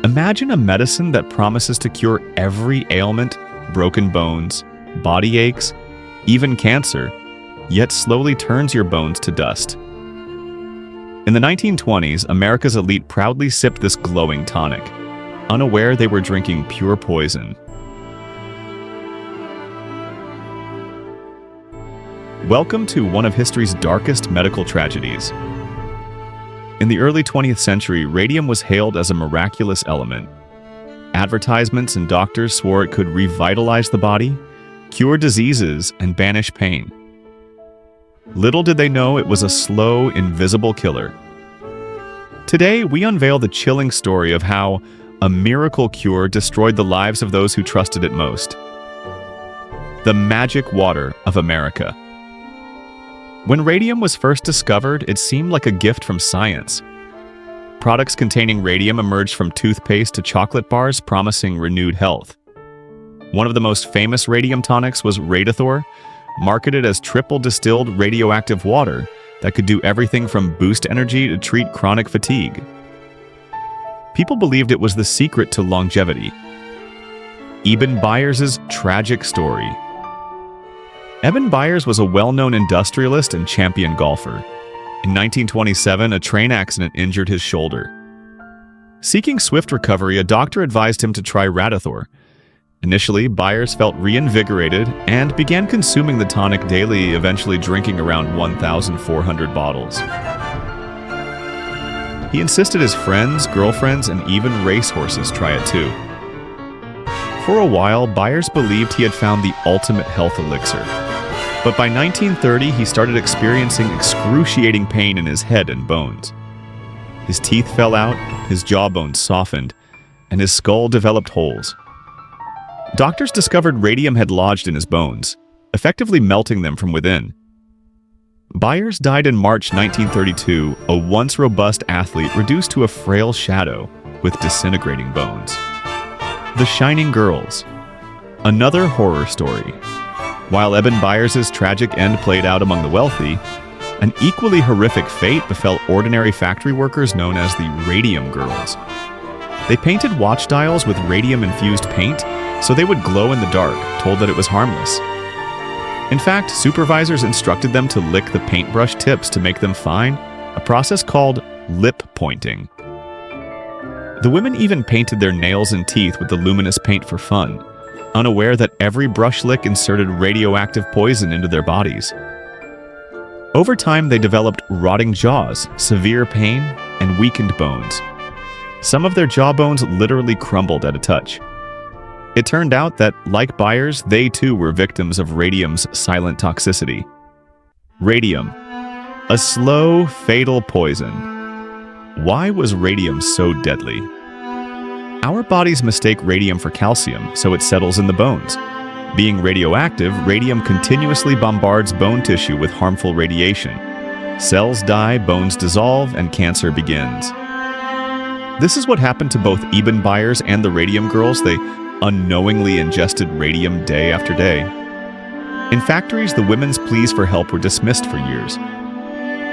Imagine a medicine that promises to cure every ailment, broken bones, body aches, even cancer, yet slowly turns your bones to dust. In the 1920s, America's elite proudly sipped this glowing tonic, unaware they were drinking pure poison. Welcome to one of history's darkest medical tragedies. In the early 20th century, radium was hailed as a miraculous element. Advertisements and doctors swore it could revitalize the body, cure diseases, and banish pain. Little did they know it was a slow, invisible killer. Today, we unveil the chilling story of how a miracle cure destroyed the lives of those who trusted it most. The magic water of America. When radium was first discovered, it seemed like a gift from science. Products containing radium emerged from toothpaste to chocolate bars, promising renewed health. One of the most famous radium tonics was Radithor, marketed as triple distilled radioactive water that could do everything from boost energy to treat chronic fatigue. People believed it was the secret to longevity. Eben Byers' tragic story. Eben Byers was a well-known industrialist and champion golfer. In 1927, a train accident injured his shoulder. Seeking swift recovery, a doctor advised him to try Radithor. Initially, Byers felt reinvigorated and began consuming the tonic daily, eventually drinking around 1,400 bottles. He insisted his friends, girlfriends, and even racehorses try it too. For a while, Byers believed he had found the ultimate health elixir. But by 1930, he started experiencing excruciating pain in his head and bones. His teeth fell out, his jawbones softened, and his skull developed holes. Doctors discovered radium had lodged in his bones, effectively melting them from within. Byers died in March 1932, a once robust athlete reduced to a frail shadow with disintegrating bones. The Shining Girls. Another horror story. While Eben Byers' tragic end played out among the wealthy, an equally horrific fate befell ordinary factory workers known as the Radium Girls. They painted watch dials with radium-infused paint so they would glow in the dark, told that it was harmless. In fact, supervisors instructed them to lick the paintbrush tips to make them fine, a process called lip pointing. The women even painted their nails and teeth with the luminous paint for fun, unaware that every brush lick inserted radioactive poison into their bodies. Over time, they developed rotting jaws, severe pain, and weakened bones. Some of their jawbones literally crumbled at a touch. It turned out that, like Byers, they too were victims of radium's silent toxicity. Radium, a slow, fatal poison. Why was radium so deadly? Our bodies mistake radium for calcium, so it settles in the bones. Being radioactive, radium continuously bombards bone tissue with harmful radiation. Cells die, bones dissolve, and cancer begins. This is what happened to both Eben Byers and the Radium Girls. They unknowingly ingested radium day after day. In factories, the women's pleas for help were dismissed for years.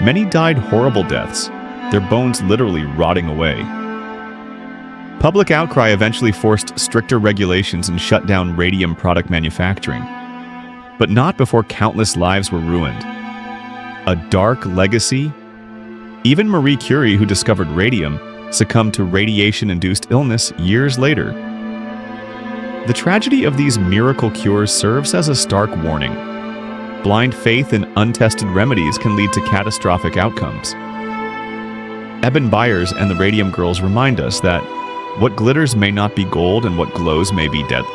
Many died horrible deaths, their bones literally rotting away. Public outcry eventually forced stricter regulations and shut down radium product manufacturing. But not before countless lives were ruined. A dark legacy? Even Marie Curie, who discovered radium, succumbed to radiation-induced illness years later. The tragedy of these miracle cures serves as a stark warning. Blind faith in untested remedies can lead to catastrophic outcomes. Eben Byers and the Radium Girls remind us that what glitters may not be gold and what glows may be deadly.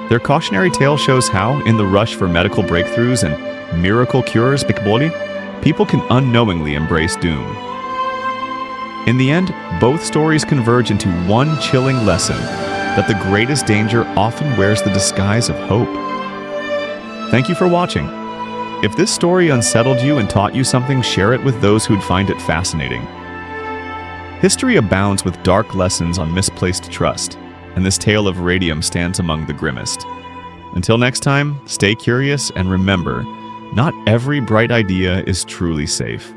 Their cautionary tale shows how, in the rush for medical breakthroughs and miracle cures, people can unknowingly embrace doom. In the end, both stories converge into one chilling lesson, that the greatest danger often wears the disguise of hope. Thank you for watching. If this story unsettled you and taught you something, share it with those who'd find it fascinating. History abounds with dark lessons on misplaced trust, and this tale of radium stands among the grimmest. Until next time, stay curious and remember, not every bright idea is truly safe.